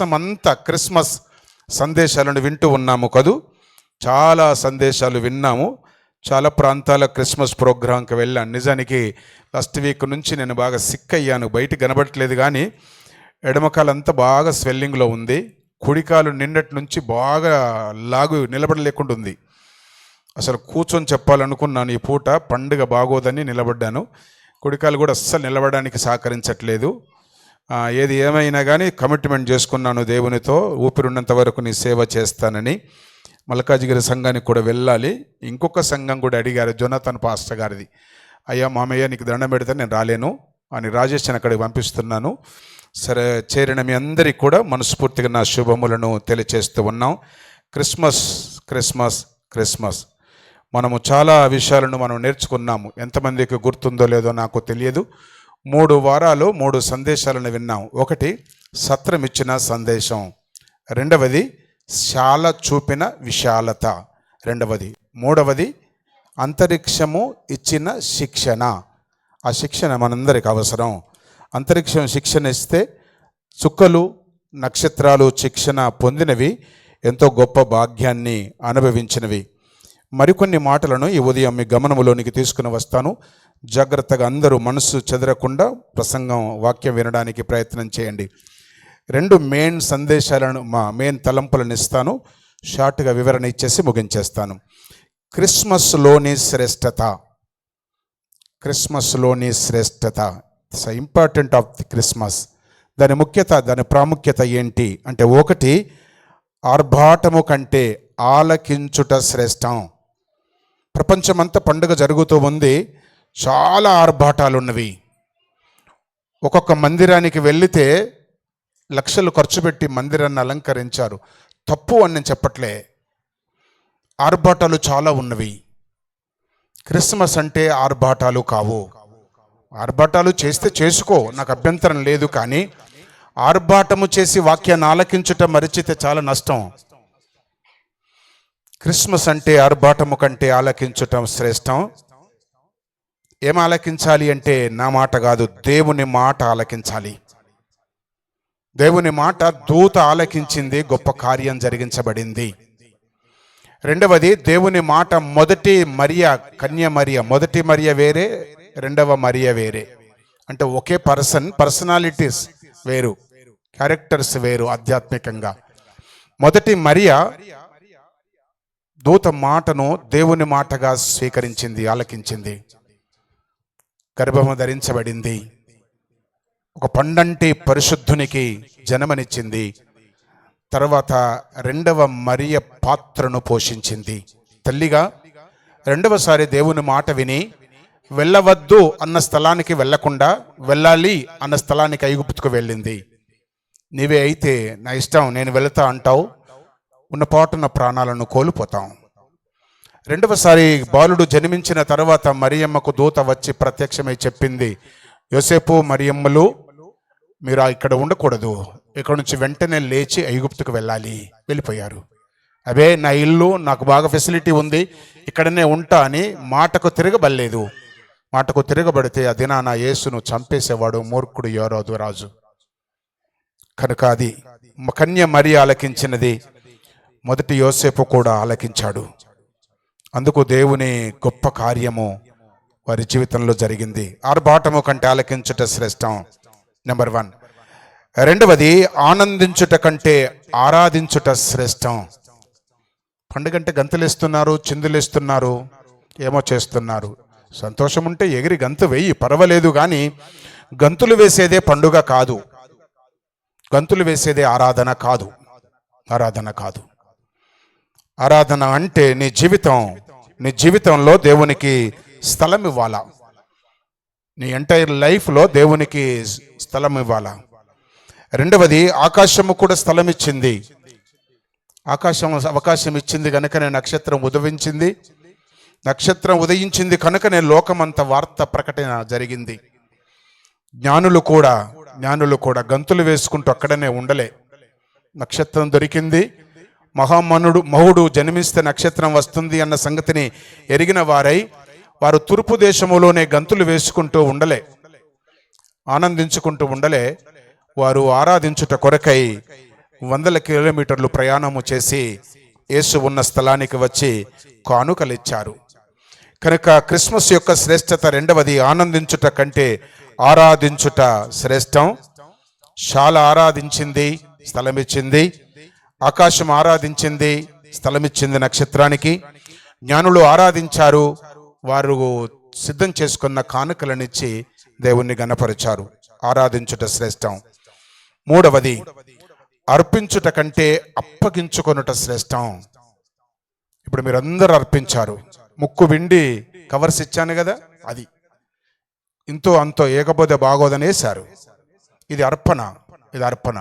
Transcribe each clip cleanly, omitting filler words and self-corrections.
సంవత్సరం అంతా క్రిస్మస్ సందేశాలను వింటూ ఉన్నాము కదూ. చాలా సందేశాలు విన్నాము. చాలా ప్రాంతాల క్రిస్మస్ ప్రోగ్రాంకి వెళ్ళాను. నిజానికి లాస్ట్ వీక్ నుంచి నేను బాగా సిక్ అయ్యాను. బయట కనబడట్లేదు కానీ ఎడమకాలంతా బాగా స్వెల్లింగ్లో ఉంది. కుడికాలు నిన్నటి నుంచి బాగా నిలబడలేకుండా ఉంది. అసలు కూర్చొని చెప్పాలనుకున్నాను, ఈ పూట పండుగ బాగోదని నిలబడ్డాను. కుడికాలు కూడా అస్సలు నిలబడడానికి సహకరించట్లేదు. ఏది ఏమైనా కానీ కమిట్మెంట్ చేసుకున్నాను దేవునితో, ఊపిరిన్నంత వరకు నీ సేవ చేస్తానని. మల్కాజిగిరి సంఘానికి కూడా వెళ్ళాలి. ఇంకొక సంఘం కూడా అడిగారు, జొనాథన్ పాస్టర్ గారిది. అయ్యా మామయ్య నీకు దండం పెడితే నేను రాలేను అని రాజేష్ని అక్కడికి పంపిస్తున్నాను. సరే, చేరిన మీ అందరికీ కూడా మనస్ఫూర్తిగా నా శుభములను తెలియచేస్తూ ఉన్నాం. క్రిస్మస్ క్రిస్మస్ క్రిస్మస్ మనము చాలా విషయాలను మనం నేర్చుకున్నాము. ఎంతమందికి గుర్తుందో లేదో నాకు తెలియదు. 3 వారాలు 3 సందేశాలను విన్నాం. ఒకటి సత్రం ఇచ్చిన సందేశం, రెండవది శాల చూపిన విశాలత, రెండవది, మూడవది అంతరిక్షము ఇచ్చిన శిక్షణ. ఆ శిక్షణ మనందరికి అవసరం. అంతరిక్షం శిక్షణ ఇస్తే చుక్కలు నక్షత్రాలు శిక్షణ పొందినవి ఎంతో గొప్ప భాగ్యాన్ని అనుభవించినవి. మరికొన్ని మాటలను ఈ ఉదయం మీ గమనములోనికి తీసుకుని వస్తాను. జాగ్రత్తగా అందరూ మనసు చెదరకుండా ప్రసంగం వాక్యం వినడానికి ప్రయత్నం చేయండి. 2 మెయిన్ సందేశాలను, మెయిన్ తలంపులను ఇస్తాను. షార్ట్గా వివరణ ఇచ్చేసి ముగించేస్తాను. క్రిస్మస్లోని శ్రేష్టత. క్రిస్మస్లోని శ్రేష్టత, it's important of the Christmas. దాని ముఖ్యత, దాని ప్రాముఖ్యత ఏంటి అంటే, ఒకటి ఆర్భాటము కంటే ఆలకించుట శ్రేష్టం. ప్రపంచమంతా పండుగ జరుగుతూ ఉంది. చాలా ఆర్భాటాలు ఉన్నవి. ఒక్కొక్క మందిరానికి వెళితే లక్షలు ఖర్చు పెట్టి మందిరాన్ని అలంకరించారు. తప్పు అని నేను చెప్పట్లే, ఆర్భాటాలు చాలా ఉన్నవి. క్రిస్మస్ అంటే ఆర్భాటాలు కావు. ఆర్భాటాలు చేస్తే చేసుకో, నాకు అభ్యంతరం లేదు. కానీ ఆర్భాటము చేసి వాక్యాన్ని ఆలకించుట మరిచితే చాలా నష్టం. క్రిస్మస్ అంటే ఆర్భాటము కంటే ఆలకించుటం శ్రేష్టం. ఏం ఆలకించాలి అంటే, నా మాట కాదు, దేవుని మాట ఆలకించాలి. దేవుని మాట దూత ఆలకించింది, గొప్ప కార్యం జరిగించబడింది. రెండవది, దేవుని మాట మొదటి మరియ, కన్య మరియ, మొదటి మరియ వేరే, రెండవ మరియ వేరే. అంటే ఒకే పర్సనాలిటీస్ వేరు, క్యారెక్టర్స్ వేరు ఆధ్యాత్మికంగా. మొదటి మరియ దూత మాటను దేవుని మాటగా స్వీకరించింది, ఆలకించింది, గర్భము ధరించబడింది, ఒక పండంటి పరిశుద్ధునికి జన్మనిచ్చింది. తర్వాత రెండవ మరియ పాత్రను పోషించింది. తల్లిగా రెండవసారి దేవుని మాట విని వెళ్ళవద్దు అన్న స్థలానికి వెళ్లకుండా వెళ్ళాలి అన్న స్థలానికి ఐగుప్తుకు వెళ్ళింది. నీవే అయితే నా ఇష్టం, నేను వెళతా అంటావు, ఉన్నపాటున్న ప్రాణాలను కోల్పోతాం. రెండవసారి బాలుడు జన్మించిన తర్వాత మరియమ్మకు దూత వచ్చి ప్రత్యక్షమై చెప్పింది, యోసేపు మరియమ్మలు మీరు ఇక్కడ ఉండకూడదు, ఇక్కడ నుంచి వెంటనే లేచి ఐగుప్తుకు వెళ్ళాలి. వెళ్ళిపోయారు. అవే నా ఇల్లు, నాకు బాగా ఫెసిలిటీ ఉంది, ఇక్కడనే ఉంటా అని మాటకు తిరగబడలేదు. మాటకు తిరగబడితే ఆ దినాన యేసును చంపేసేవాడు మూర్ఖుడు యోరోదు రాజు. కనుక అది కన్య మరియ ఆలకించినది, మొదటి యోసేపు కూడా ఆలకించాడు. అందుకు దేవుని గొప్ప కార్యము వారి జీవితంలో జరిగింది. ఆర్భాటము కంటే ఆలకించుట శ్రేష్టం, నెంబర్ 1. రెండవది, ఆనందించుట కంటే ఆరాధించుట శ్రేష్టం. పండుగంటే గంతులేస్తున్నారు, చిందులేస్తున్నారు, ఏమో చేస్తున్నారు. సంతోషం ఉంటే ఎగిరి గంతు వేయి, పర్వాలేదు. కానీ గంతులు వేసేదే పండుగ కాదు, గంతులు వేసేదే ఆరాధన కాదు. ఆరాధన కాదు. ఆరాధన అంటే నీ జీవితంలో దేవునికి స్థలం ఇవ్వాలా. నీ ఎంటైర్ లైఫ్లో దేవునికి స్థలం ఇవ్వాలా. రెండవది, ఆకాశము కూడా స్థలం ఇచ్చింది. ఆకాశం అవకాశం ఇచ్చింది కనుకనే నక్షత్రం ఉదయించింది. నక్షత్రం ఉదయించింది కనుకనే లోకమంత వార్త ప్రకటన జరిగింది. జ్ఞానులు కూడా గంతులు వేసుకుంటూ అక్కడనే ఉండలే. నక్షత్రం దొరికింది. మహుడు జన్మిస్తే నక్షత్రం వస్తుంది అన్న సంగతిని ఎరిగిన వారు తూర్పు దేశములోనే గంతులు వేసుకుంటూ ఉండలే, ఆనందించుకుంటూ ఉండలే. వారు ఆరాధించుట కొరకై వందల కిలోమీటర్లు ప్రయాణము చేసి యేసు ఉన్న స్థలానికి వచ్చి కానుకలిచ్చారు. కనుక క్రిస్మస్ యొక్క శ్రేష్టత రెండవది, ఆనందించుట కంటే ఆరాధించుట శ్రేష్టం. శాల ఆరాధించింది, స్థలమిచ్చింది. ఆకాశం ఆరాధించింది, స్థలమిచ్చింది నక్షత్రానికి. జ్ఞానులు ఆరాధించారు, వారు సిద్ధం చేసుకున్న కానుకలనిచ్చి దేవుణ్ణి గణపరిచారు. ఆరాధించుట శ్రేష్టం. మూడవది, అర్పించుట కంటే అప్పగించుకొనుట శ్రేష్టం. ఇప్పుడు మీరందరూ అర్పించారు. ముక్కు విండి కవర్స్ ఇచ్చాను కదా, అది ఇంతో అంతో ఏకపోతే బాగోదని వేశారు. ఇది అర్పణ, ఇది అర్పణ.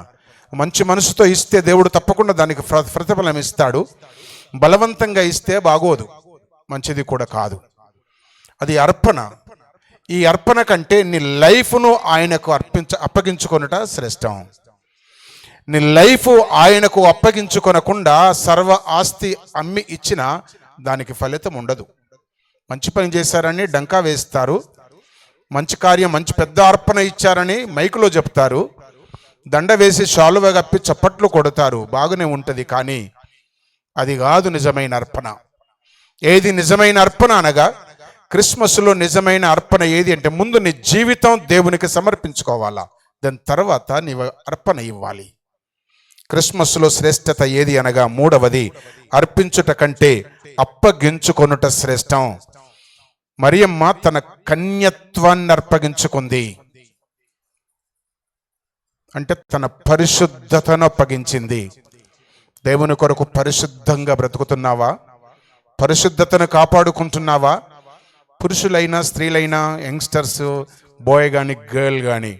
మంచి మనసుతో ఇస్తే దేవుడు తప్పకుండా దానికి ప్రతిఫలం ఇస్తాడు. బలవంతంగా ఇస్తే బాగోదు, మంచిది కూడా కాదు. అది అర్పణ. ఈ అర్పణ కంటే నీ లైఫ్ను ఆయనకు అప్పగించుకొనుట శ్రేష్టం. నీ లైఫ్ ఆయనకు అప్పగించుకొనకుండా సర్వ ఆస్తి అమ్మి ఇచ్చినా దానికి ఫలితం ఉండదు. మంచి పని చేశారని డంకా వేస్తారు, మంచి కార్యం, మంచి పెద్ద అర్పణ ఇచ్చారని మైకులో చెప్తారు, దండ వేసి శాలువ కప్పి చప్పట్లు కొడతారు, బాగానే ఉంటుంది. కానీ అది కాదు నిజమైన అర్పణ. ఏది నిజమైన అర్పణ అనగా, క్రిస్మస్లో నిజమైన అర్పణ ఏది అంటే, ముందు నీ జీవితం దేవునికి సమర్పించుకోవాలా, దాని తర్వాత నీ అర్పణ ఇవ్వాలి. క్రిస్మస్లో శ్రేష్టత ఏది అనగా, మూడవది, అర్పించుట కంటే అప్పగించుకొనుట శ్రేష్టం. మరియమ్మ తన కన్యత్వాన్ని అర్పగించుకుంది, అంటే తన పరిశుద్ధతను అప్పగించింది. దేవుని కొరకు పరిశుద్ధంగా బ్రతుకుతున్నావా? పరిశుద్ధతను కాపాడుకుంటున్నావా? పురుషులైనా స్త్రీలైనా, యంగ్స్టర్స్, బాయ్ కానీ గర్ల్ కానీ,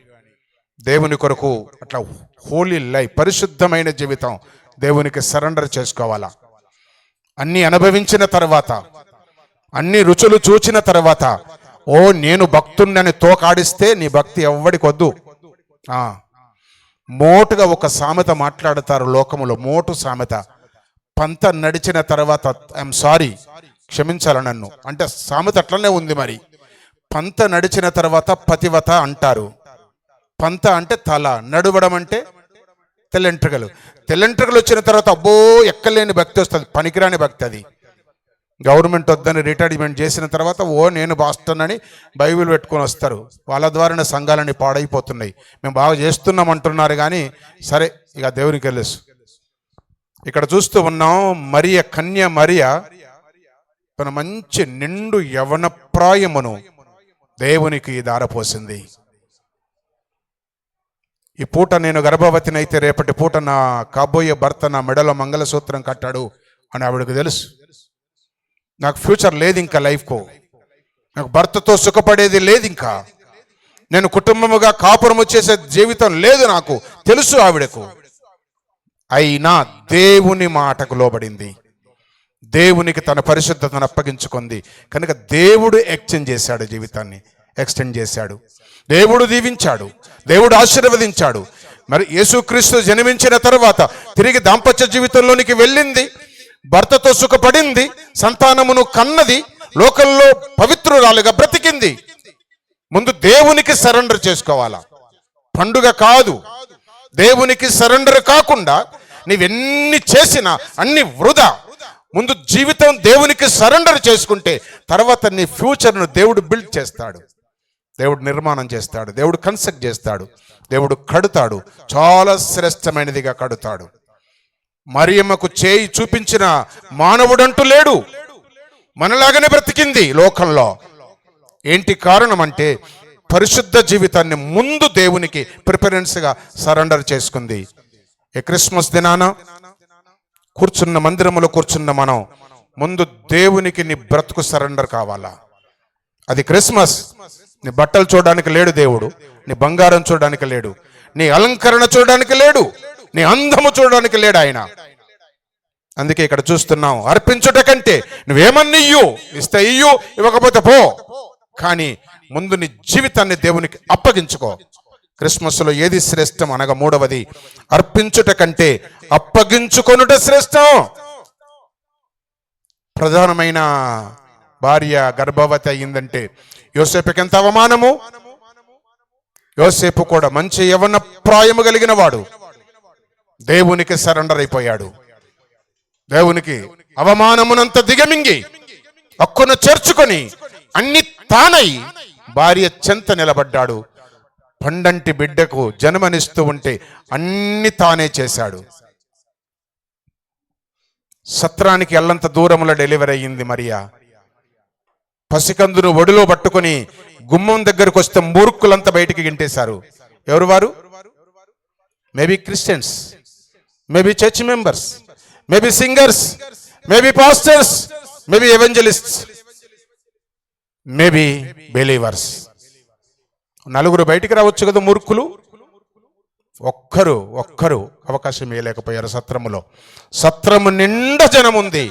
దేవుని కొరకు అట్లా హోలీ లైఫ్, పరిశుద్ధమైన జీవితం దేవునికి సరెండర్ చేసుకోవాలా. అన్ని అనుభవించిన తర్వాత, అన్ని రుచులు చూచిన తర్వాత, ఓ నేను భక్తుణ్ణని తోకాడిస్తే నీ భక్తి ఎవ్వడికి వద్దు. మోటుగా ఒక సామెత మాట్లాడతారు లోకములో, మోటు సామెత. పంత నడిచిన తర్వాత, ఐఎమ్ సారీ, క్షమించాల నన్ను అంటే సామెత అట్లనే ఉంది. మరి పంత నడిచిన తర్వాత పతివత అంటారు. పంత అంటే తల, నడవడం అంటే తెల్లెంట్రుకలు. తెల్లెంట్రుకలు వచ్చిన తర్వాత అబ్బో ఎక్కలేని భక్తి వస్తుంది, పనికిరాని భక్తి. అది గవర్నమెంట్ వద్దని రిటైర్మెంట్ చేసిన తర్వాత ఓ నేను బాస్టన్ అని బైబిల్ పెట్టుకొని వస్తారు. వాళ్ళ ద్వారానే సంఘాలన్నీ పాడైపోతున్నాయి. మేము బాగా చేస్తున్నాం అంటున్నారు కానీ సరే, ఇక దేవునికి తెలుసు. ఇక్కడ చూస్తూ ఉన్నాం, మరియ, కన్య మరియ తన మంచి నిండు యవన ప్రాయమును దేవునికి దారపోసింది. ఈ పూట నేను గర్భవతినైతే రేపటి పూట నా కాబోయే భర్త నా మెడలో మంగళసూత్రం కట్టాడు అని ఆవిడకు తెలుసు. నాకు ఫ్యూచర్ లేదు ఇంకా లైఫ్కు, నాకు భర్తతో సుఖపడేది లేదు, ఇంకా నేను కుటుంబముగా కాపురము చేసే జీవితం లేదు, నాకు తెలుసు ఆవిడకు. అయినా దేవుని మాటకు లోబడింది, దేవునికి తన పరిశుద్ధతను అప్పగించుకుంది. కనుక దేవుడు ఎక్స్టెండ్ చేశాడు, జీవితాన్ని ఎక్స్టెండ్ చేశాడు. దేవుడు దీవించాడు, దేవుడు ఆశీర్వదించాడు. మరి యేసుక్రీస్తు జన్మించిన తర్వాత తిరిగి దాంపత్య జీవితంలోనికి వెళ్ళింది, భర్తతో సుఖపడింది, సంతానమును కన్నది, లోకంలో పవిత్రురాలుగా బ్రతికింది. ముందు దేవునికి సరెండర్ చేసుకోవాలా, పండుగ కాదు. దేవునికి సరెండర్ కాకుండా నీవెన్ని చేసినా అన్ని వృధా. ముందు జీవితం దేవునికి సరెండర్ చేసుకుంటే తర్వాత నీ ఫ్యూచర్ను దేవుడు బిల్డ్ చేస్తాడు, దేవుడు నిర్మాణం చేస్తాడు, దేవుడు కన్స్ట్రక్ట్ చేస్తాడు, దేవుడు కడుతాడు, చాలా శ్రేష్టమైనదిగా కడుతాడు. మరియమ్మకు చేయి చూపించిన మానవుడంటూ లేడు, మనలాగానే బ్రతికింది లోకంలో. ఏంటి కారణం అంటే పరిశుద్ధ జీవితాన్ని ముందు దేవునికి ప్రిఫరెన్స్గా సరెండర్ చేసుకుంది. ఈ క్రిస్మస్ దినాన కూర్చున్న మందిరంలో కూర్చున్న మనం ముందు దేవునికి నీ బ్రతుకు సరెండర్ కావాలా. అది క్రిస్మస్. నీ బట్టలు చూడడానికి లేడు దేవుడు, నీ బంగారం చూడడానికి లేడు, నీ అలంకరణ చూడడానికి లేడు, నీ అందము చూడడానికి లేడు ఆయన. అందుకే ఇక్కడ చూస్తున్నాం, అర్పించుట కంటే నువ్వేమన్నా ఇయ్యు, ఇస్తే ఇయ్యు, ఇవ్వకపోతే పో, కానీ ముందు నీ జీవితాన్ని దేవునికి అప్పగించుకో. క్రిస్మస్లో ఏది శ్రేష్టం అనగా మూడవది, అర్పించుట కంటే అప్పగించుకొనుట శ్రేష్టం. ప్రధానమైన భార్య గర్భవతి అయ్యిందంటే యోసేపుకి ఎంత అవమానము. యోసేపు కూడా మంచి యవన ప్రాయము కలిగిన వాడు, దేవునికి సరెండర్ అయిపోయాడు. దేవునికి అవమానమునంత దిగమింగి హక్కును చేర్చుకొని అన్ని తానై భార్య చెంత నిలబడ్డాడు. పండంటి బిడ్డకు జన్మనిస్తూ ఉంటే అన్ని తానే చేశాడు. సత్రానికి ఎల్లంత దూరంలో డెలివరీ అయ్యింది మరియా. పసికందును ఒడిలో పట్టుకొని గుమ్మం దగ్గరకు వస్తే మూర్ఖులంతా బయటికి గింటేశారు. ఎవరు వారు? Maybe Christians, maybe church members, maybe singers, maybe pastors, maybe evangelists, maybe believers. నలుగురు బయటికి రావచ్చు కదా మూర్ఖులు. ఒక్కరు అవకాశం ఇవ్వలేకపోయారు. సత్రము నిండా జనం ఉంది,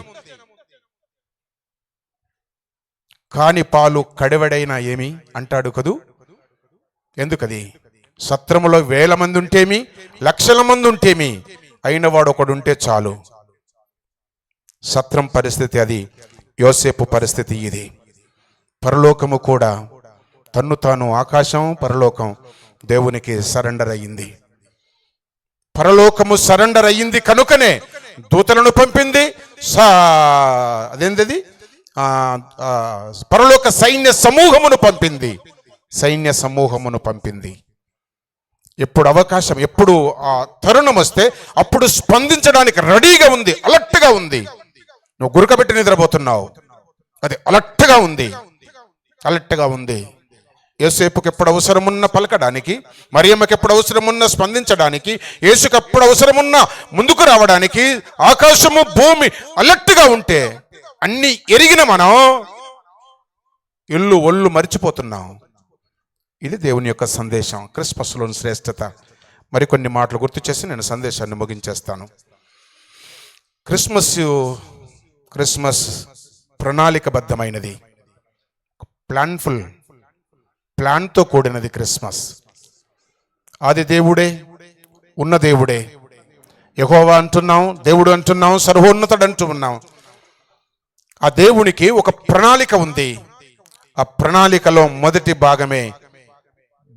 కాని పాలు కడివడైనా ఏమి అంటాడు కదూ. ఎందుకది? సత్రములో 1000 మంది ఉంటేమి, లక్షల మంది ఉంటేమి, అయిన వాడు ఒకడు ఉంటే చాలు. సత్రం పరిస్థితి అది. యోసేపు పరిస్థితి ఇది. పరలోకము కూడా తన్ను తాను, ఆకాశం పరలోకం దేవునికి సరెండర్ అయ్యింది. పరలోకము సరెండర్ అయ్యింది కనుకనే దూతలను పంపింది. అదేంటది? పరలోక సైన్య సమూహమును పంపింది. ఎప్పుడు అవకాశం, ఎప్పుడు ఆ తరుణం వస్తే అప్పుడు స్పందించడానికి రెడీగా ఉంది, అలర్ట్గా ఉంది. నువ్వు గురకబెట్టి నిద్రపోతున్నావు, అది అలర్ట్గా ఉంది. యేసేపుకి ఎప్పుడు అవసరమున్న పలకడానికి, మరియమ్మకి ఎప్పుడు అవసరమున్న స్పందించడానికి, యేసుకి ఎప్పుడు అవసరమున్న ముందుకు రావడానికి ఆకాశము భూమి అలర్ట్గా ఉంటే అన్ని ఎరిగిన మనం ఇల్లు ఒళ్ళు మర్చిపోతున్నాం. ఇది దేవుని యొక్క సందేశం, క్రిస్మస్లోని శ్రేష్టత. మరికొన్ని మాటలు గుర్తు చేసి నేను సందేశాన్ని ముగించేస్తాను. క్రిస్మస్ ప్రణాళికబద్ధమైనది, ప్లాన్తో కూడినది. క్రిస్మస్ ఆది దేవుడే, ఉన్న దేవుడే, యెహోవా అంటున్నాం, దేవుడు అంటున్నాం, సర్వోన్నతుడు అంటూ ఉన్నాం. ఆ దేవునికి ఒక ప్రణాళిక ఉంది. ఆ ప్రణాళికలో మొదటి భాగమే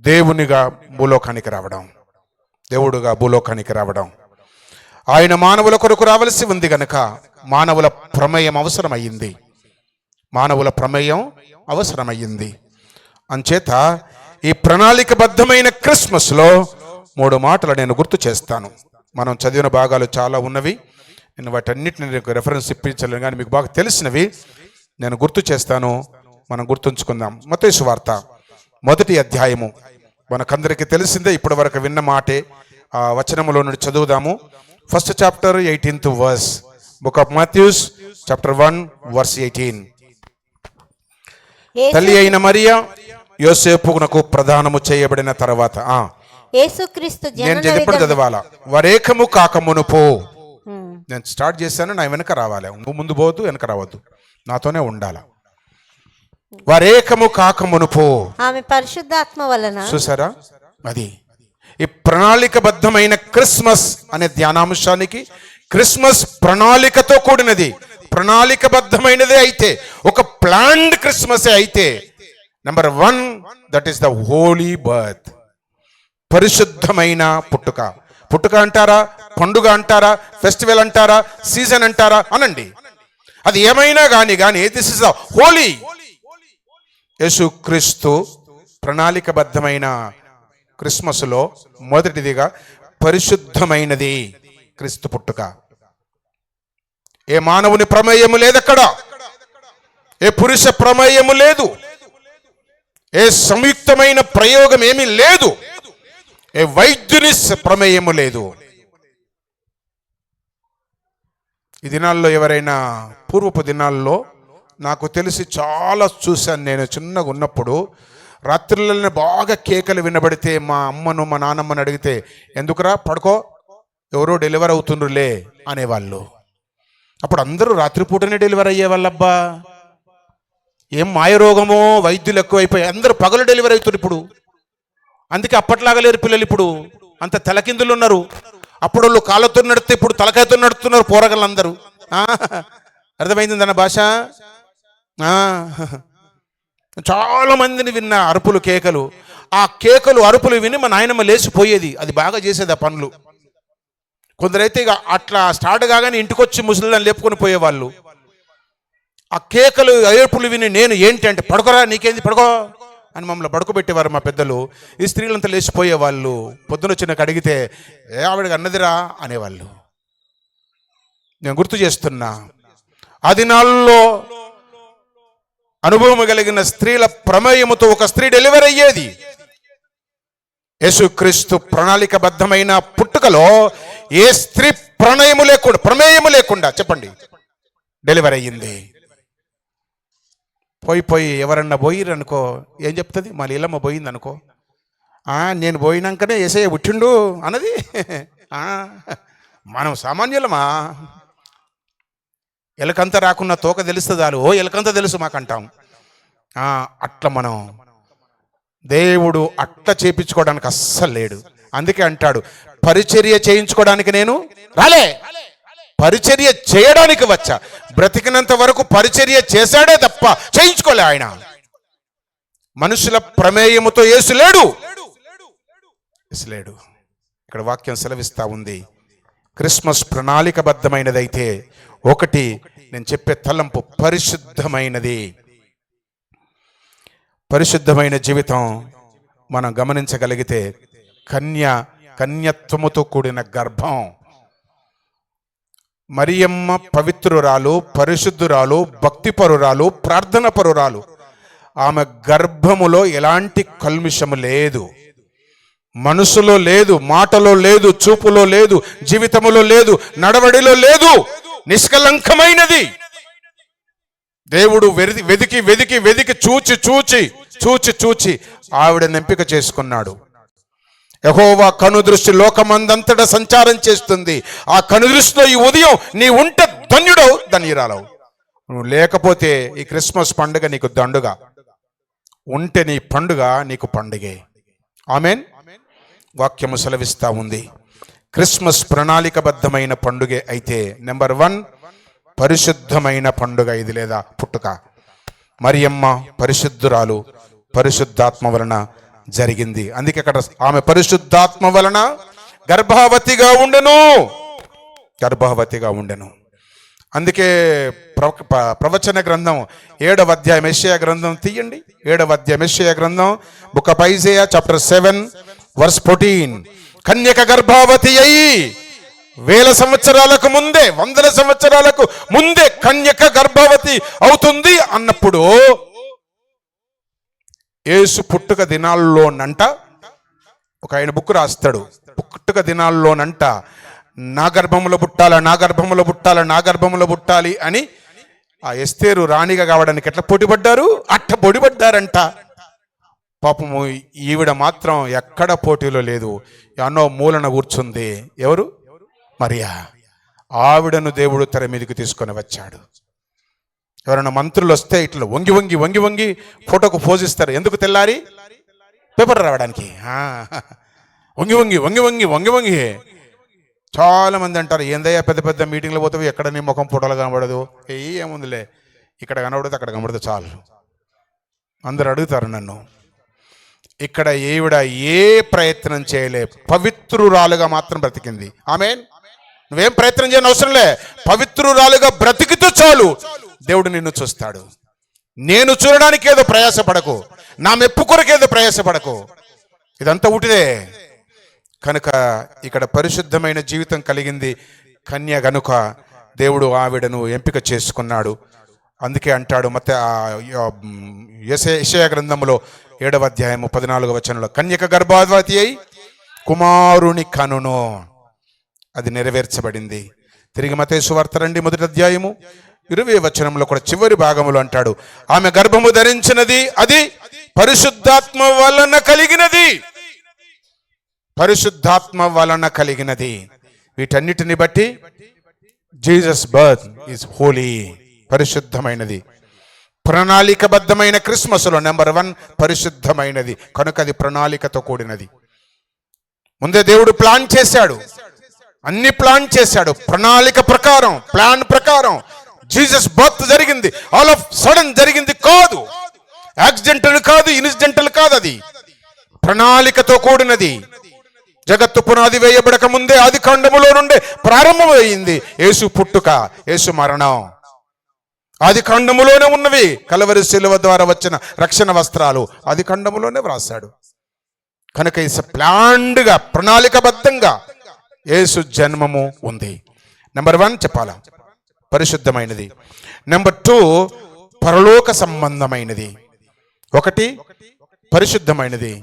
దేవుడుగా భూలోకానికి రావడం. ఆయన మానవుల కొరకు రావలసి ఉంది గనక మానవుల ప్రమేయం అవసరమయ్యింది. అంచేత ఈ ప్రణాళికబద్ధమైన క్రిస్మస్లో 3 మాటలు నేను గుర్తు చేస్తాను. మనం చదివిన భాగాలు చాలా ఉన్నవి, నేను వాటన్నిటిని రెఫరెన్స్ ఇప్పించలేను, కానీ మీకు బాగా తెలిసినవి నేను గుర్తు చేస్తాను. మనం గుర్తుంచుకుందాం. మత్తయి సువార్త 1వ అధ్యాయము మనకందరికీ తెలిసిందే, ఇప్పటి వరకు విన్న మాటే. ఆ వచనములో నుండి చదువుదాము. 1st chapter 18th verse, book of Matthews chapter 1 verse 18. తల్లి అయిన మరియా యోసేపునకు ప్రదానము చేయబడిన తర్వాత యేసుక్రీస్తు నేను చదవాలా? వరేకము కాకమునుపు. నేను స్టార్ట్ చేశాను, నా వెనక రావాలి. నువ్వు ముందు పోవద్దు, వెనక రావద్దు, నాతోనే ఉండాల. వరేకము కాకమునుపు ఆమె పరిశుద్ధాత్మ వలన. చూసారా? అది ఈ ప్రణాళికబద్ధమైన క్రిస్మస్ అనే ధ్యానాంశానికి, క్రిస్మస్ ప్రణాళికతో కూడినది, ప్రణాళికబద్ధమైనదే అయితే, ఒక ప్లాన్డ్ క్రిస్మస్ అయితే, number 1 that is the holy birth. పరిశుద్ధమైన పుట్టుక అంటారా, పండుగ అంటారా, ఫెస్టివల్ అంటారా, సీజన్ అంటారా అనండి, అది ఏమైనా కానీ దిస్ ఇస్ ద హోలీ. యేసుక్రీస్తు ప్రణాళికబద్ధమైన క్రిస్మస్లో మొదటిదిగా పరిశుద్ధమైనది క్రీస్తు పుట్టుక. ఏ మానవుని ప్రమేయము లేదక్కడ, ఏ పురుష ప్రమేయము లేదు, ఏ సంయుక్తమైన ప్రయోగం ఏమీ లేదు, ఏ వైద్యుని ప్రమేయము లేదు. ఈ దినాల్లో ఎవరైనా, పూర్వపు దినాల్లో నాకు తెలిసి చాలా చూశాను నేను చిన్నగా ఉన్నప్పుడు, రాత్రులలో బాగా కేకలు వినబడితే మా అమ్మను మా నాన్నమ్మని అడిగితే, ఎందుకురా పడుకో, ఎవరో డెలివరీ అవుతుండ్రులే అనేవాళ్ళు. అప్పుడు అందరూ రాత్రిపూటనే డెలివరీ అయ్యేవాళ్ళబ్బా. ఏం మాయరోగమో, వైద్యులు ఎక్కువైపోయి అందరూ పగలు డెలివరీ అవుతున్నారు ఇప్పుడు. అందుకే అప్పట్లాగా లేరు పిల్లలు, ఇప్పుడు అంత తలకిందులు ఉన్నారు. అప్పుడు వాళ్ళు కాళ్ళతో నడితే ఇప్పుడు తలకాయతో నడుస్తున్నారు పోరగలందరూ. అర్థమైంది అన్న భాష. చాలా మందిని విన్న అరుపులు, కేకలు. ఆ కేకలు, అరుపులు విని మా నాయనమ్మ లేచిపోయేది, అది బాగా చేసేది ఆ పనులు. కొందరైతే ఇక అట్లా స్టార్ట్ కాగానే ఇంటికి వచ్చి ముసలిని లేపుకొని పోయేవాళ్ళు. ఆ కేకలు ఏర్పులు విని నేను ఏంటి అంటే పడుకోరా నీకేంది పడుకో అని మమ్మల్ని పడుకోబెట్టేవారు మా పెద్దలు. ఈ స్త్రీలంతా లేచిపోయేవాళ్ళు. పొద్దున వచ్చినాక అడిగితే ఆవిడకి అన్నదిరా అనేవాళ్ళు. నేను గుర్తు చేస్తున్నా, ఆ దినాల్లో అనుభవం కలిగిన స్త్రీల ప్రమేయముతో ఒక స్త్రీ డెలివరీ అయ్యేది. యేసుక్రీస్తు ప్రణాళికబద్ధమైన పుట్టుకలో ఏ స్త్రీ ప్రమేయము లేకుండా చెప్పండి డెలివరీ అయ్యింది. పోయి ఎవరన్నా పోయిరనుకో ఏం చెప్తుంది? మా లీలమ్మ పోయింది అనుకో, నేను పోయినాకనే యేసయ్య పుట్టిండు అన్నది. మనం సామాన్యులమా? ఎలకంత రాకున్న తోక తెలుస్తుంది చాలు, ఓ ఎలకంత తెలుసు మాకంటాం. అట్లా మనం దేవుడు అట్లా చేయించుకోవడానికి అస్సలు లేడు. అందుకే అంటాడు పరిచర్య చేయించుకోవడానికి నేను రాలే, పరిచర్య చేయడానికి వచ్చా. బ్రతికినంత వరకు పరిచర్య చేశాడే తప్ప చేయించుకోలే ఆయన. మనుషుల ప్రమేయముతో యేసు లేడు. ఇక్కడ వాక్యం సెలవిస్తా ఉంది. క్రిస్మస్ ప్రణాళికబద్ధమైనదైతే ఒకటి నేను చెప్పే తలంపు పరిశుద్ధమైనది. పరిశుద్ధమైన జీవితం మనం గమనించగలిగితే కన్యత్వముతో కూడిన గర్భం. మరియమ్మ పవిత్రురాలు, పరిశుద్ధురాలు, భక్తిపరురాలు, ప్రార్థన పరురాలు. ఆమె గర్భములో ఎలాంటి కల్మిషము లేదు, మనసులో లేదు, మాటలో లేదు, చూపులో లేదు, జీవితములో లేదు, నడవడిలో లేదు. నిష్కలంకమైనది. దేవుడు వెదికి వెదికి వెదికి చూచి ఆవిడని ఎంపిక చేసుకున్నాడు. యెహోవా కనుదృష్టి లోకమందంతటా సంచారం చేస్తుంది. ఆ కనుదృష్టిలో ఈ ఉదయం నీ ఉంటే ధన్యుడవు, ధన్యురాలవు. నువ్వు లేకపోతే ఈ క్రిస్మస్ పండుగ నీకు దండుగా, ఉంటే నీ పండుగ నీకు పండుగే. ఆమెన్. వాక్యము సెలవిస్తా ఉంది. క్రిస్మస్ ప్రణాళికబద్ధమైన పండుగ అయితే నెంబర్ 1 పరిశుద్ధమైన పండుగ ఇది, లేదా పుట్టుక. మరియమ్మ పరిశుద్ధురాలు, పరిశుద్ధాత్మ వలన జరిగింది. అందుకే అక్కడ ఆమె పరిశుద్ధాత్మ వలన గర్భవతిగా ఉండెను. అందుకే ప్రవచన గ్రంథం 7వ అధ్యాయం యెషయా గ్రంథం తీయండి. 7వ అధ్యాయం యెషయా గ్రంథం, book of Isaiah chapter 7 verse 14. కన్యక గర్భవతి అయి 1000 సంవత్సరాలకు ముందే, 100 సంవత్సరాలకు ముందే కన్యక గర్భవతి అవుతుంది అన్నప్పుడు యేసు పుట్టుక దినాల్లోనంట ఒక ఆయన బుక్ రాస్తాడు. పుట్టుక దినాల్లోనంట నా గర్భములో పుట్టాలి అని ఆ ఎస్తేరు రాణిగా కావడానికి ఎట్లా పోటీపడ్డారు, అట్ట పొడిపడ్డారంట. పాపము ఈవిడ మాత్రం ఎక్కడ పోటీలో లేదు, ఎన్నో మూలన కూర్చుంది. ఎవరు? మరియా. ఆవిడను దేవుడు తెర మీదకి తీసుకొని వచ్చాడు. ఎవరైనా మంత్రులు వస్తే ఇట్లా వంగి ఫోటోకు పోజిస్తారు. ఎందుకు? తెల్లారి పేపర్ రావడానికి. వంగి చాలా మంది అంటారు, ఏందయ్యా పెద్ద పెద్ద మీటింగ్లు పోతావు, ఎక్కడ నీ ముఖం ఫోటోలు కనబడదు. ఏముందిలే, ఇక్కడ కనబడితే అక్కడ కనబడితే చాలు. అందరు అడుగుతారు నన్ను. ఇక్కడ ఈవిడ ఏ ప్రయత్నం చేయలే, పవిత్రురాలుగా మాత్రం బ్రతికింది. ఆమేన్. నువ్వేం ప్రయత్నం చేయని అవసరం లే, పవిత్రురాలుగా బ్రతికితే చాలు, దేవుడు నిన్ను చూస్తాడు. నేను చూడడానికి ఏదో ప్రయాసపడకు, నా మెప్పు కొరకు ఏదో ప్రయాసపడకు, ఇదంతా ఉటిదే. కనుక ఇక్కడ పరిశుద్ధమైన జీవితం కలిగింది కన్య గనుక దేవుడు ఆవిడను ఎంపిక చేసుకున్నాడు. అందుకే అంటాడు యెషయా గ్రంథంలో 7వ అధ్యాయము 14వ వచనంలో, కన్యక గర్భవతి అయి కుమారుని కనును. అది నెరవేర్చబడింది. తిరిగి మత్తయి సువార్త 1వ అధ్యాయము 20వ వచనంలో కూడా చివరి భాగంలో అంటాడు, ఆమె గర్భము ధరించినది అది పరిశుద్ధాత్మ వలన కలిగినది. పరిశుద్ధాత్మ వలన కలిగినది. వీటన్నిటిని బట్టి జీసస్ బర్త్ ఈజ్ హోలీ, పరిశుద్ధమైనది. ప్రణాళికబద్ధమైన క్రిస్మస్లో నెంబర్ 1 పరిశుద్ధమైనది. కనుక అది ప్రణాళికతో కూడినది. ముందే దేవుడు ప్లాన్ చేశాడు, అన్ని ప్లాన్ చేశాడు. ప్రణాళిక ప్రకారం, ప్లాన్ ప్రకారం జీసస్ బర్త్ జరిగింది. ఆల్ ఆఫ్ సడన్ జరిగింది కాదు, యాక్సిడెంటల్ కాదు, ఇన్సిడెంటల్ కాదు. అది ప్రణాళికతో కూడినది. జగత్తు పునాది వేయబడక ముందే ఆది కాండములో నుండే ప్రారంభమైంది యేసు పుట్టుక, యేసు మరణం. ఆది కాండములోనే ఉన్నవి. కలవరి శిలువ ద్వారా వచ్చిన రక్షణ వస్త్రాలు ఆది కాండములోనే వ్రాసాడు. కనుక ఈ ప్లాన్డ్గా, ప్రణాళికబద్ధంగా యేసు జన్మము ఉంది. నెంబర్ 1 చెప్పాలా, పరిశుద్ధమైనది. నెంబర్ 2 పరలోక సంబంధమైనది. 1 పరిశుద్ధమైనది,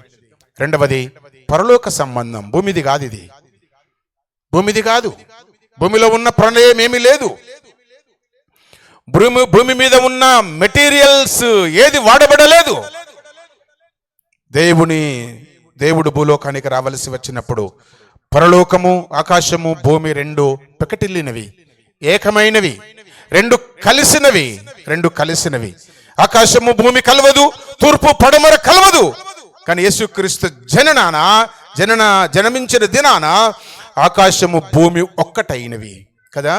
2వది పరలోక సంబంధం. భూమిది కాదు, ఇది భూమిది కాదు. భూమిలో ఉన్న ప్రళయం ఏమీ లేదు. భూమి మీద ఉన్న మెటీరియల్స్ ఏది వాడబడలేదు. దేవుడు భూలోకానికి రావలసి వచ్చినప్పుడు పరలోకము, ఆకాశము, భూమి 2 పెకటిల్లినవి, ఏకమైనవి, 2 కలిసినవి. ఆకాశము భూమి కలవదు, తూర్పు పడమర కలవదు. కానీ యేసుక్రీస్తు జన్మించిన దినాన ఆకాశము భూమి ఒక్కటైనవి కదా.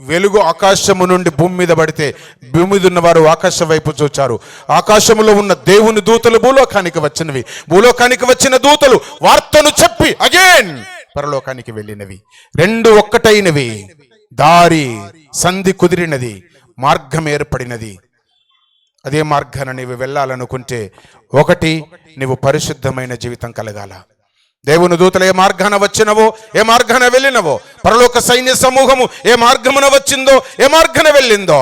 వెలుగు ఆకాశము నుండి భూమి మీద పడితే భూమి మీద ఉన్నవారు ఆకాశం వైపు చూచారు. ఆకాశములో ఉన్న దేవుని దూతలు భూలోకానికి వచ్చినవి. భూలోకానికి వచ్చిన దూతలు వార్తను చెప్పి అగైన్ పరలోకానికి వెళ్ళినవి. 2 ఒక్కటైనవి. దారి సంధి కుదిరినది, మార్గం ఏర్పడినది. అదే మార్గాన నీవు వెళ్ళాలనుకుంటే 1 నీవు పరిశుద్ధమైన జీవితం కలగాల. దేవుని దూతలు ఏ మార్గాన వచ్చినవో, ఏ మార్గాన వెళ్ళినవో, పరలోక సైన్య సమూహము ఏ మార్గమున వచ్చిందో, ఏ మార్గాన వెళ్ళిందో,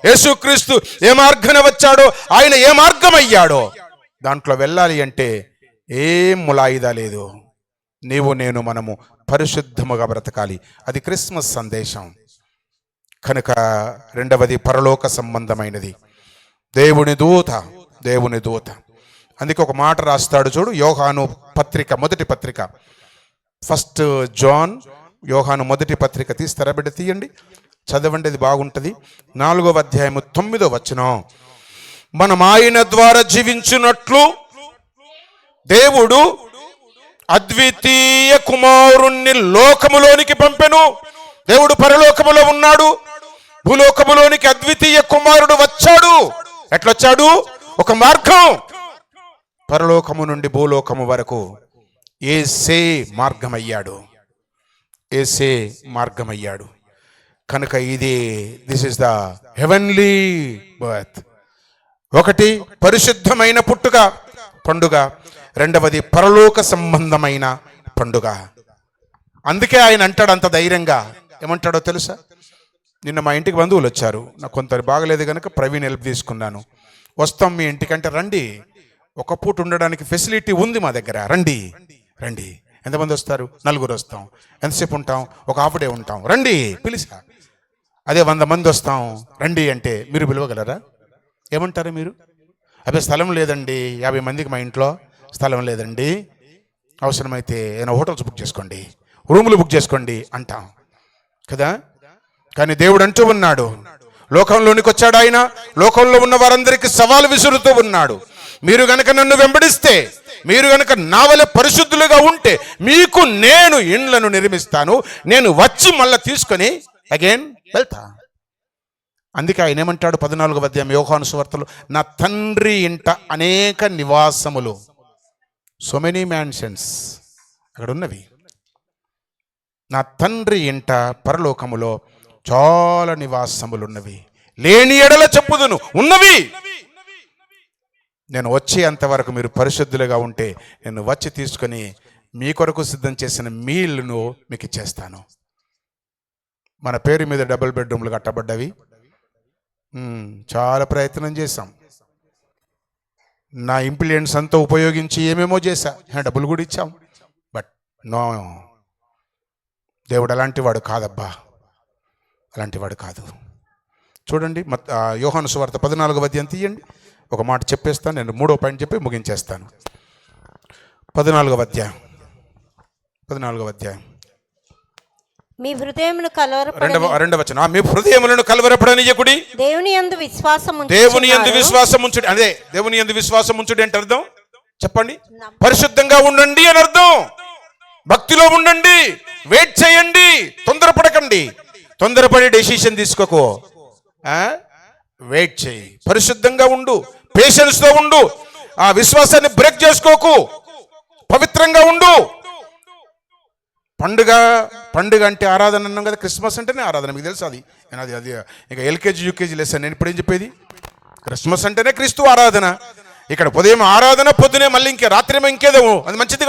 యేసుక్రీస్తు ఏ మార్గాన వచ్చాడో, ఆయన ఏ మార్గం అయ్యాడో, దాంట్లో వెళ్ళాలి అంటే ఏం ములాయిదా లేదు. మనము పరిశుద్ధముగా బ్రతకాలి. అది క్రిస్మస్ సందేశం. కనుక 2వది పరలోక సంబంధమైనది. దేవుని దూత. అందుకే ఒక మాట రాస్తాడు చూడు, యోహాను పత్రిక, మొదటి పత్రిక, 1 జాన్, యోహాను మొదటి పత్రిక తీస్తారా బిడ్డ? తీయండి, చదవండి, అది బాగుంటుంది. 4వ అధ్యాయము 9వ వచనం. మనం ఆయన ద్వారా జీవించున్నట్లు దేవుడు అద్వితీయ కుమారుణ్ణి లోకములోనికి పంపెను. దేవుడు పరలోకములో ఉన్నాడు, భూలోకములోనికి అద్వితీయ కుమారుడు వచ్చాడు. ఎట్లొచ్చాడు? ఒక మార్గం. పరలోకము నుండి భూలోకము వరకు యేసే మార్గమయ్యాడు. కనుక this is the heavenly birth. 1 పరిశుద్ధమైన పండుగ, 2వది పరలోక సంబంధమైన పండుగ. అందుకే ఆయన అంటాడు అంత ధైర్యంగా. ఏమంటాడో తెలుసా? నిన్న మా ఇంటికి బంధువులు వచ్చారు. నాకు కొంత బాగలేదు కనుక ప్రవీణ్ హెల్ప్ తీసుకున్నాను. వస్తాం మీ ఇంటికంటే రండి, ఒక పూట ఉండడానికి ఫెసిలిటీ ఉంది మా దగ్గర, రండి. ఎంతమంది వస్తారు? 4 వస్తాం. ఎంతసేపు ఉంటాం? ఒక హాఫ్ డే ఉంటాం. రండి పిలిచా. అదే 100 మంది వస్తాం రండి అంటే మీరు పిలవగలరా? ఏమంటారు మీరు? అదే స్థలం లేదండి, 50 మందికి మా ఇంట్లో స్థలం లేదండి, అవసరమైతే ఏదైనా హోటల్స్ బుక్ చేసుకోండి, రూములు బుక్ చేసుకోండి అంటాం కదా. కానీ దేవుడు అంటూ ఉన్నాడు, లోకంలోనికి వచ్చాడు ఆయన, లోకంలో ఉన్న వారందరికీ సవాలు విసురుతూ ఉన్నాడు. మీరు గనక నన్ను వెంబడిస్తే, మీరు గనక నా వలె పరిశుద్ధులుగా ఉంటే మీకు నేను ఇండ్లను నిర్మిస్తాను, నేను వచ్చి మళ్ళీ తీసుకొని అగైన్ వెళ్తా. అందుకే ఆయన ఏమంటాడు 14వ అధ్యాయం యోహాను సువార్తలో, నా తండ్రి ఇంట అనేక నివాసములు, సో మెనీ మ్యాన్షన్స్ అక్కడ ఉన్నవి. నా తండ్రి ఇంట పరలోకములో చాలా నివాసములు ఉన్నవి, లేని ఎడల చెప్పుదును, ఉన్నవి. నేను వచ్చేంతవరకు మీరు పరిశుద్ధులుగా ఉంటే నేను వచ్చి తీసుకొని మీ కొరకు సిద్ధం చేసిన మీల్ను మీకు ఇచ్చేస్తాను. మన పేరు మీద డబుల్ బెడ్రూమ్లు కట్టబడ్డవి. చాలా ప్రయత్నం చేశాం, నా ఇంప్లియన్స్ అంతా ఉపయోగించి ఏమేమో చేశా, డబ్బులు కూడా ఇచ్చాం. బట్ నో, దేవుడు అలాంటి వాడు కాదబ్బా, అలాంటి వాడు కాదు. చూడండి యోహాను సువార్త 14వ అధ్యాయం తీయండి. ఒక మాట చెప్పేస్తాను, నేను 3వ పాయింట్ చెప్పి ముగించేస్తాను. 14వ అధ్యాయం మీ హృదయమును కలవరపడని, 2వ వచనం, మీ హృదయములను కలవరపడనీయకుడి, దేవుని యందు విశ్వాసం ఉంచుడి. అదే దేవుని యందు విశ్వాసం ఉంచుడి అంటే అర్థం చెప్పండి. పరిశుద్ధంగా ఉండండి అని అర్థం. భక్తిలో ఉండండి, వెయిట్ చేయండి, తొందరపడకండి. తొందరపడి డెసిషన్ తీసుకోకు, వెయిట్ చేయి, పరిశుద్ధంగా ఉండు, పేషెన్స్ తో ఉండు, ఆ విశ్వాసాన్ని బ్రేక్ చేసుకోకు, పవిత్రంగా ఉండు, పండుగ అంటే ఆరాధన అన్నాం కదా. క్రిస్మస్ అంటేనే ఆరాధన, మీకు తెలుసు అది. అది ఇంకా ఎల్కేజీ యూకేజీ లెసన్. నేను ఇప్పుడేం చెప్పేది, క్రిస్మస్ అంటేనే క్రీస్తు ఆరాధన. ఇక్కడ ఉదయం ఆరాధన, పొద్దునే మళ్ళీ రాత్రి ఇంకేదో, అది మంచిది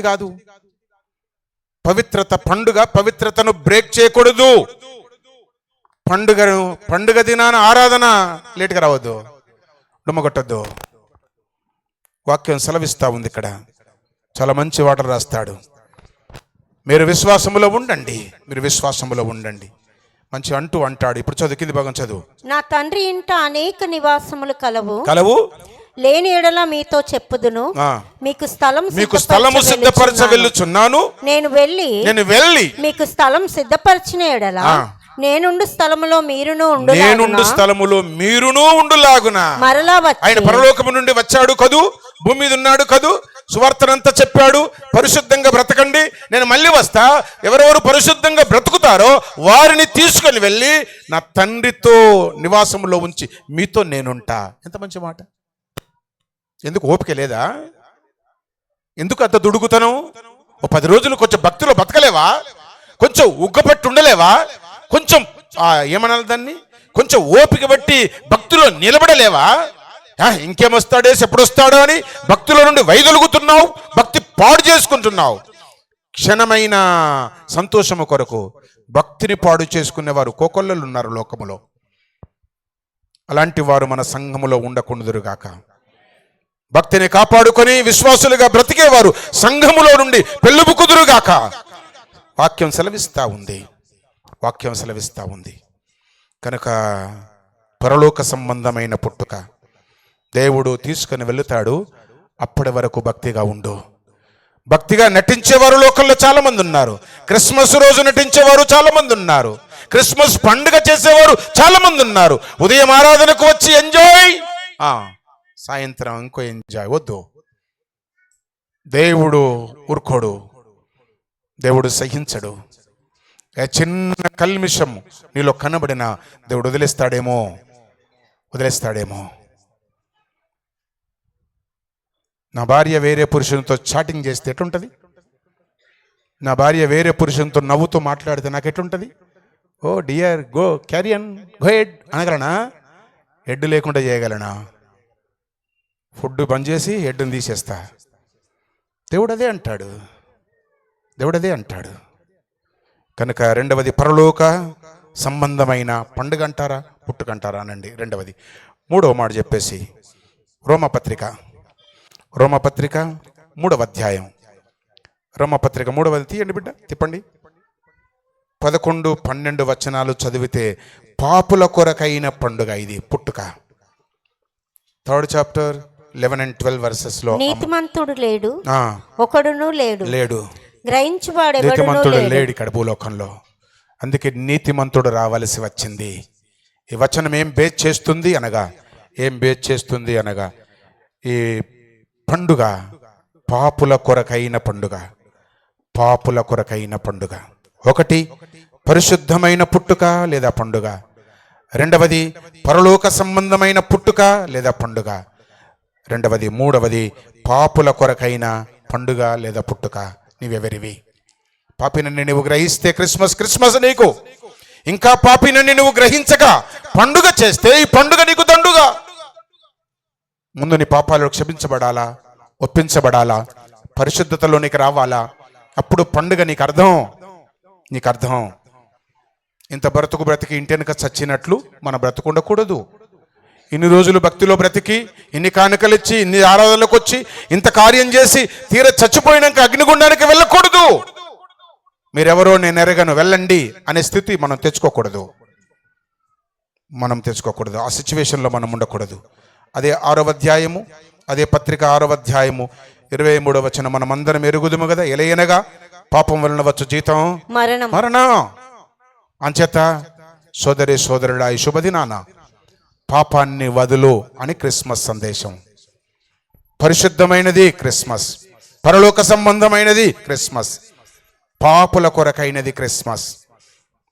కాదు. పవిత్రతను బ్రేక్ చేయకూడదు. పండుగ దినాన ఆరాధన లేట్గా రావద్దు, డుమ్మగొట్టద్దు. వాక్యం సెలవిస్తా ఉంది ఇక్కడ. చాలా మంచి వాటర్ రాస్తాడు. మీరు విశ్వాసములో ఉండండి. మంచి అంటాడు. ఇప్పుడు చదువు, కింది భాగం చదువు. నా తండ్రి ఇంట అనేక నివాసములు కలవు లేని ఎడల మీతో చెప్పుదును. మీకు స్థలము సిద్ధపరచ వెళ్ళుచున్నాను. నేను వెళ్ళి మీకు స్థలం సిద్ధపరిచిన ఎడల నేనుండు స్థలములో మీరును ఉండులాగున మరలా వచ్చి, ఆయన పరలోకము నుండి వచ్చాడు కదూ, భూమి మీద ఉన్నాడు కదూ, సువార్తనంతా చెప్పాడు, పరిశుద్ధంగా బ్రతకండి, నేను మళ్ళీ వస్తా, ఎవరెవరు పరిశుద్ధంగా బ్రతుకుతారో వారిని తీసుకొని వెళ్ళి నా తండ్రితో నివాసములో ఉంచి మీతో నేనుంటా. ఎంత మంచి మాట. ఎందుకు ఓపిక లేదా? ఎందుకు అంత దుడుగుతనం? ఓ 10 రోజులు కొంచెం భక్తిలో బతకలేవా? కొంచెం ఉగ్గపట్టి ఉండలేవా? కొంచెం ఏమనాలి దాన్ని, కొంచెం ఓపిక బట్టి భక్తిలో నిలబడలేవా? ఇంకేమొస్తాడేసి ఎప్పుడు వస్తాడో అని భక్తిలో నుండి వైదొలుగుతున్నావు, భక్తి పాడు చేసుకుంటున్నావు. క్షణమైన సంతోషము కొరకు భక్తిని పాడు చేసుకునేవారు కోకొల్లలు ఉన్నారు లోకములో. అలాంటి వారు మన సంఘములో ఉండకుందురుగాక. భక్తిని కాపాడుకొని విశ్వాసులుగా బ్రతికేవారు సంఘములో నుండి పెళ్ళుబుకుదురుగాక. వాక్యం సెలవిస్తా ఉంది. కనుక పరలోక సంబంధమైన పుట్టుక దేవుడు తీసుకుని వెళుతాడు. అప్పటి వరకు భక్తిగా ఉండు. భక్తిగా నటించేవారు లోకంలో చాలా మంది ఉన్నారు. క్రిస్మస్ రోజు నటించేవారు చాలా మంది ఉన్నారు. క్రిస్మస్ పండుగ చేసేవారు చాలా మంది ఉన్నారు. ఉదయం ఆరాధనకు వచ్చి ఎంజాయ్, సాయంత్రం ఇంకో ఎంజాయ్. వద్దు. దేవుడు ఊరుకోడు, దేవుడు సహించడు. చిన్న కల్మిషం నీలో కనబడిన దేవుడు వదిలేస్తాడేమో. నా భార్య వేరే పురుషునితో చాటింగ్ చేస్తే ఎట్లుంటుంది? నా భార్య వేరే పురుషునితో నవ్వుతూ మాట్లాడితే నాకు ఎట్లుంటుంది? Oh dear, go carry on, go head అనగలనా? హెడ్ లేకుండా చేయగలనా? ఫుడ్ బంద్ చేసి హెడ్ని తీసేస్తా. దేవుడు అదే అంటాడు. కనుక రెండవది పరలోక సంబంధమైన పండుగ అంటారా, పుట్టుకంటారా అనండి. రెండవది. మూడవ మాట చెప్పేసి రోమపత్రిక 3వ అధ్యాయం. రోమపత్రిక 3వ తీయండి బిడ్డ, తిప్పండి. 11, 12 వచనాలు చదివితే పాపుల కొరకైన పండుగ ఇది, పుట్టుక. 3rd chapter 11 and 12 verses లో నీతిమంతుడు లేడు, ఒకడును లేడు, గ్రహించువాడు నీతిమంతుడు లేడు ఇక్కడ భూలోకంలో. అందుకే నీతిమంతుడు రావాల్సి వచ్చింది. ఈ వచనం ఏం బేస్ చేస్తుంది అనగా ఈ పండుగ పాపుల కొరకైన పండుగ. ఒకటి పరిశుద్ధమైన పుట్టుక లేదా పండుగ. రెండవది పరలోక సంబంధమైన పుట్టుక లేదా పండుగ. మూడవది పాపుల కొరకైన పండుగ లేదా పుట్టుక. నీవెవరివి? పాపినని నువ్వు గ్రహిస్తే క్రిస్మస్ నీకు. ఇంకా పాపినని నువ్వు గ్రహించక పండుగ చేస్తే ఈ పండుగ నీకు దండుగా. ముందు నీ పాపాలు క్షమించబడాలా, ఒప్పించబడాలా, పరిశుద్ధతలో నీకు రావాలా. అప్పుడు పండుగ నీకు అర్థం. ఇంత బ్రతికి ఇంటెనక చచ్చినట్లు మన బ్రతుకుండకూడదు. ఇన్ని రోజులు భక్తిలో బ్రతికి, ఇన్ని కానుకలిచ్చి, ఇన్ని ఆరాధనలకు వచ్చి, ఇంత కార్యం చేసి తీర చచ్చిపోయినాక అగ్నిగుండానికి వెళ్ళకూడదు. మీరెవరో నేను ఎరగను, వెళ్ళండి అనే స్థితి మనం తెచ్చుకోకూడదు. ఆ సిచ్యువేషన్లో మనం ఉండకూడదు. అదే 6వ అధ్యాయము, అదే పత్రిక 6వ అధ్యాయము 23వ వచనం మనం అందరం ఎరుగుదుము కదా. ఎలయనగా పాపం వలన వచ్చు జీతం మరణం. అంచేత సోదరుడా, ఈ శుభదినాన పాపాన్ని వదులు అని క్రిస్మస్ సందేశం. పరిశుద్ధమైనది క్రిస్మస్, పరలోక సంబంధమైనది క్రిస్మస్, పాపుల కొరకైనది క్రిస్మస్,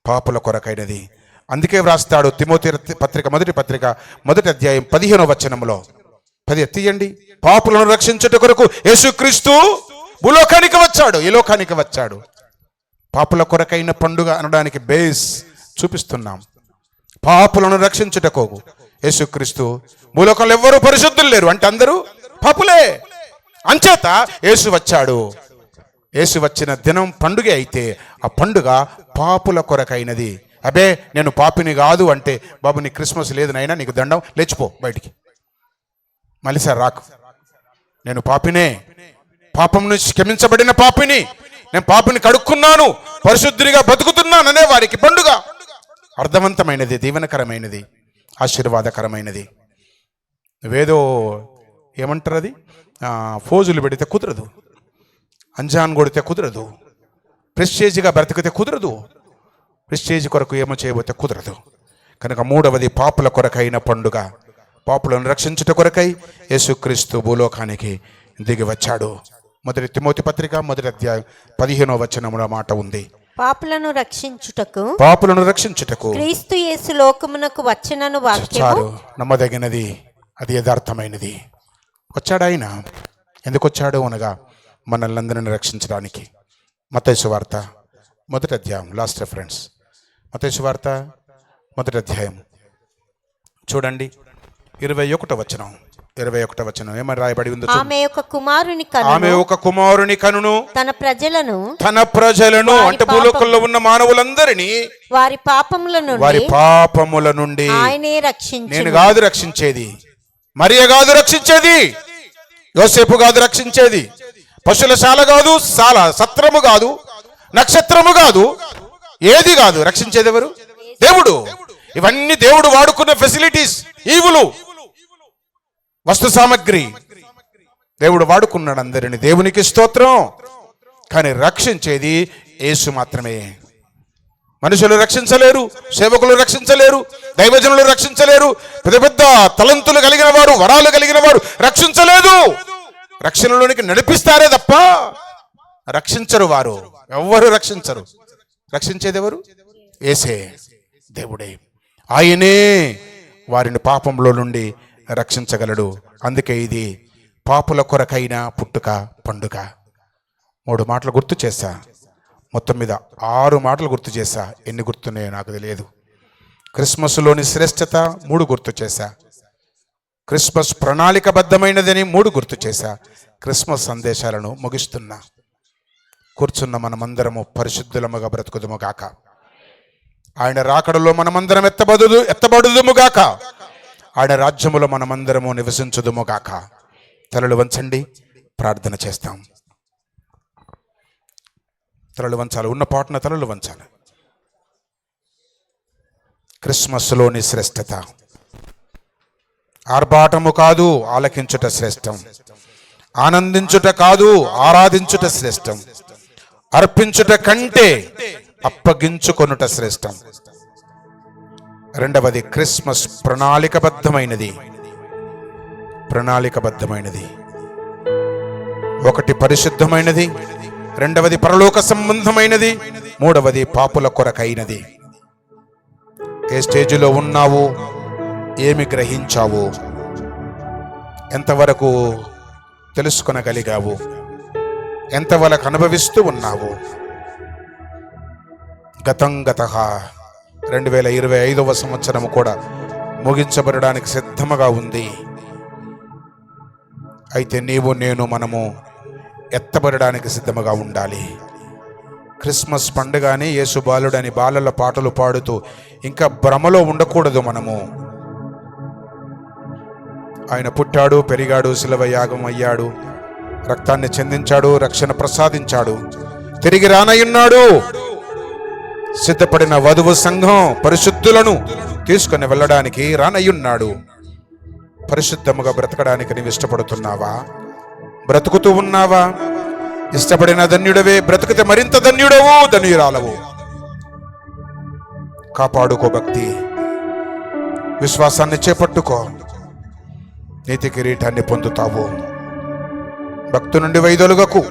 పాపుల కొరకైనది. అందుకే వ్రాస్తాడు తిమోతి పత్రిక, మొదటి పత్రిక 1వ అధ్యాయం 15వ వచనంలో. 10 తీయండి. పాపులను రక్షించుట కొరకు యేసుక్రీస్తు భూలోకానికి వచ్చాడు, ఈ లోకానికి వచ్చాడు. పాపుల కొరకైన పండుగ అనడానికి బేస్ చూపిస్తున్నాం. పాపులను రక్షించుటకు యేసుక్రీస్తు, భూలోకంలో ఎవ్వరూ పరిశుద్ధులు లేరు అంటే అందరూ పాపులే. అంచేత యేసు వచ్చాడు. యేసు వచ్చిన దినం పండుగ అయితే ఆ పండుగ పాపుల కొరకైనది. అబే నేను పాపిని కాదు అంటే, బాబు నీ క్రిస్మస్ లేదు నైనా, నీకు దండం, లేచిపో బయటికి, మళ్ళీ సార్ రాకు, నేను పాపినే, పాపం నుంచి క్షమించబడిన పాపిని, నేను పాపిని కడుక్కున్నాను, పరిశుద్ధునిగా బతుకుతున్నాను అనే వారికి పండుగ అర్థవంతమైనది, దీవెనకరమైనది, ఆశీర్వాదకరమైనది. నువ్వేదో ఏమంటారు అది ఫోజులు పెడితే కుదరదు, అంజాన్ కొడితే కుదరదు, ప్రెస్టేజ్గా బ్రతికితే కుదరదు, ప్రెస్టేజ్ కొరకు ఏమో చేయబోతే కుదరదు. కనుక మూడవది పాపుల కొరకైన పండుగ. పాపులను రక్షించుట కొరకై యేసుక్రీస్తు భూలోకానికి దిగి వచ్చాడు. మొదటి తిమోతి పత్రిక 1వ అధ్యాయం 15వ వచనమున మాట ఉంది. పాపులను రక్షించుటకు క్రీస్తు యేసు లోకమునకు వచ్చినను వాక్యము నమ్మదగినది, అది యథార్థమైనది. వచ్చాడు ఆయన. ఎందుకు వచ్చాడు అనగా మనల్ని అందరిని రక్షించడానికి. మత్తయి సువార్త 1వ అధ్యాయం, లాస్ట్ రెఫరెన్స్ మత్తయి సువార్త 1వ అధ్యాయం చూడండి, 21వ వచనం ఏమని రాయబడి ఉందో. ఆమె ఒక కుమారుని కనును తన ప్రజలను అంటే భూలోకంలో ఉన్న మానవులందరినీ వారి పాపముల నుండి ఆయనే రక్షించెను. నేను కాదు రక్షించేది, మరియ కాదు రక్షించేది, యోసేపు కాదు రక్షించేది, పశువులశాల కాదు, సత్రము కాదు, నక్షత్రము కాదు, ఏది కాదు. రక్షించేది ఎవరు? దేవుడు. ఇవన్నీ దేవుడు వాడుకున్న ఫెసిలిటీస్, ఈవులు, వస్తు సామగ్రి దేవుడు వాడుకున్నాడు అందరిని. దేవునికి స్తోత్రం. కానీ రక్షించేది యేసు మాత్రమే. మనుషులు రక్షించలేరు, సేవకులు రక్షించలేరు, దైవజనులు రక్షించలేరు, పెద్ద పెద్ద తలంతులు కలిగిన వారు, వరాలు కలిగిన వారు రక్షించలేదు. రక్షణలోనికి నడిపిస్తారే తప్ప రక్షించరు. వారు ఎవ్వరు రక్షించరు. రక్షించేది ఎవరు? యేసే, దేవుడే. ఆయనే వారిని పాపంలో నుండి రక్షించగలడు. అందుకే ఇది పాపుల కొరకైన పుట్టుక పండుగ. 3 మాటలు గుర్తు చేశా, మొత్తం మీద 6 మాటలు గుర్తు చేశా. ఎన్ని గుర్తున్నాయో నాకు తెలియదు. క్రిస్మస్లోని శ్రేష్టత 3 గుర్తు చేశా. క్రిస్మస్ ప్రణాళికబద్ధమైనదని 3 గుర్తు చేశా. క్రిస్మస్ సందేశాలను ముగిస్తున్నా. కూర్చున్న మనమందరము పరిశుద్ధులముగా బ్రతుకుదుము గాక. ఆయన రాకడలో మనమందరం ఎత్తబడుదుము గాక. ఆయన రాజ్యములో మనమందరము నివసించుదుము గాక. తలలు వంచండి, ప్రార్థన చేస్తాం. తలలు వంచాలి, ఉన్న పాటన తలలు వంచాలి. క్రిస్మస్లోని శ్రేష్టత ఆర్భాటము కాదు, ఆలకించుట శ్రేష్టం. ఆనందించుట కాదు, ఆరాధించుట శ్రేష్టం. అర్పించుట కంటే అప్పగించుకొనుట శ్రేష్టం. రెండవది క్రిస్మస్ ప్రణాళికబద్ధమైనది. ఒకటి పరిశుద్ధమైనది, రెండవది పరలోక సంబంధమైనది, మూడవది పాపుల కొరకైనది. ఏ స్టేజిలో ఉన్నావు? ఏమి గ్రహించావు? ఎంతవరకు తెలుసుకొనగలిగావు? ఎంతవరకు అనుభవిస్తూ ఉన్నావు? గతం 2025వ సంవత్సరము కూడా ముగించబడడానికి సిద్ధముగా ఉంది. అయితే నీవు నేను మనము ఎత్తబడడానికి సిద్ధముగా ఉండాలి. క్రిస్మస్ పండుగని యేసు బాలుడని బాలల పాటలు పాడుతూ ఇంకా భ్రమలో ఉండకూడదు. మనము ఆయన పుట్టాడు, పెరిగాడు, శిలువ యాగం అయ్యాడు, రక్తాన్ని చెందించాడు, రక్షణ ప్రసాదించాడు, తిరిగి రానయ్యున్నాడు. సిద్ధపడిన వధువు సంఘం పరిశుద్ధులను తీసుకుని వెళ్ళడానికి రానయ్యున్నాడు. పరిశుద్ధముగా బ్రతకడానికి నీవు ఇష్టపడుతున్నావా? బ్రతుకుతూ ఉన్నావా? ఇష్టపడిన ధన్యుడవే, బ్రతికితే మరింత ధన్యుడవు, ధన్యురాలవు. కాపాడుకో భక్తి, విశ్వాసాన్ని చేపట్టుకో, నీతి కిరీటాన్ని పొందుతావు. భక్తు నుండి వైదొలుగకు.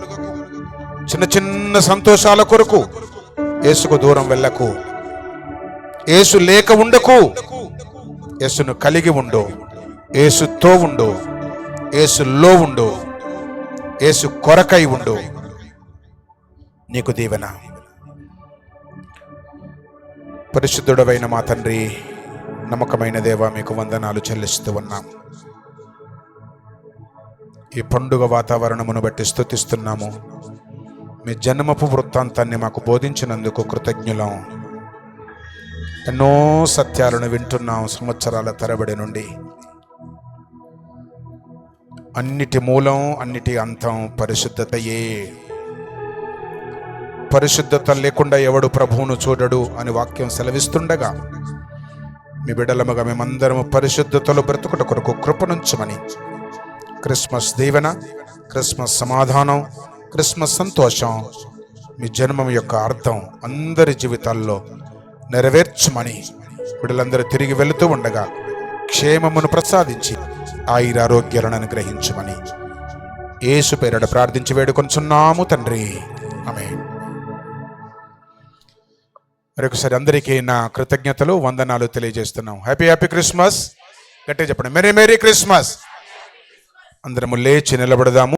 చిన్న చిన్న సంతోషాల కొరకు యేసుకు దూరం వెళ్ళకు. యేసు లేక ఉండకు, యేసును కలిగి ఉండు, యేసుతో ఉండు, యేసులో ఉండు, యేసు కొరకై ఉండు. నీకు దీవెన. పరిశుద్ధుడవైన మా తండ్రి, నమ్మకమైన దేవా, మీకు వందనాలు చెల్లిస్తూ ఉన్నాం. ఈ పండుగ వాతావరణమును బట్టి స్తుతిస్తున్నాము. మీ జన్మపు వృత్తాంతాన్ని మాకు బోధించినందుకు కృతజ్ఞులం. ఎన్నో సత్యాలను వింటున్నాం సంవత్సరాల తరబడి నుండి. అన్నిటి మూలం, అన్నిటి అంతం పరిశుద్ధతయే. పరిశుద్ధత లేకుండా ఎవడు ప్రభువును చూడడు అని వాక్యం సెలవిస్తుండగా, మీ బిడ్డలముగా మేమందరము పరిశుద్ధతలో బ్రతుకుట కొరకు కృపనుంచమని క్రిస్మస్ దీవెన, క్రిస్మస్ సమాధానం, క్రిస్మస్ సంతోషం, మీ జన్మం యొక్క అర్థం అందరి జీవితాల్లో నెరవేర్చమని, బిడ్డలందరూ తిరిగి వెళుతూ ఉండగా క్షేమమును ప్రసాదించి ఆయురారోగ్యాలను అనుగ్రహించమని యేసు పేరిట ప్రార్థించి వేడుకొంచున్నాము తండ్రి. ఆమేన్. మరొకసారి అందరికీ నా కృతజ్ఞతలు, వందనాలు తెలియజేస్తున్నాం. Happy happy Christmas. గట్టిగా చెప్పండి, మెరీ మెరీ క్రిస్మస్. అందరము లేచి నిలబడదాము.